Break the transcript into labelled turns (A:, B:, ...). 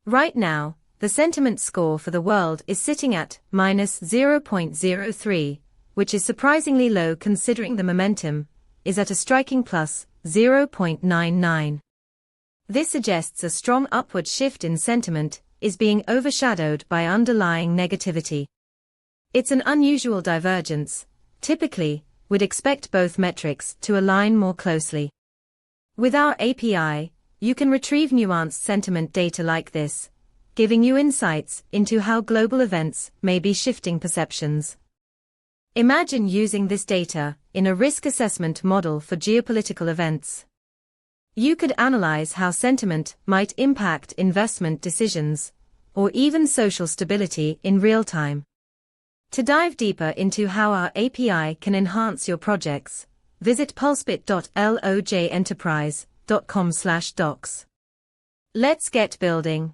A: Right now, the sentiment score for the world is sitting at minus 0.03, which is surprisingly low considering the momentum is at a striking plus 0.99. This suggests a strong upward shift in sentiment is being overshadowed by underlying negativity. It's an unusual divergence. Typically, we'd expect both metrics to align more closely. With our API, you can retrieve nuanced sentiment data like this, giving you insights into how global events may be shifting perceptions. Imagine using this data in a risk assessment model for geopolitical events. You could analyze how sentiment might impact investment decisions, or even social stability in real time. To dive deeper into how our API can enhance your projects, visit pulsebit.lojenterprise.com/docs. Let's get building.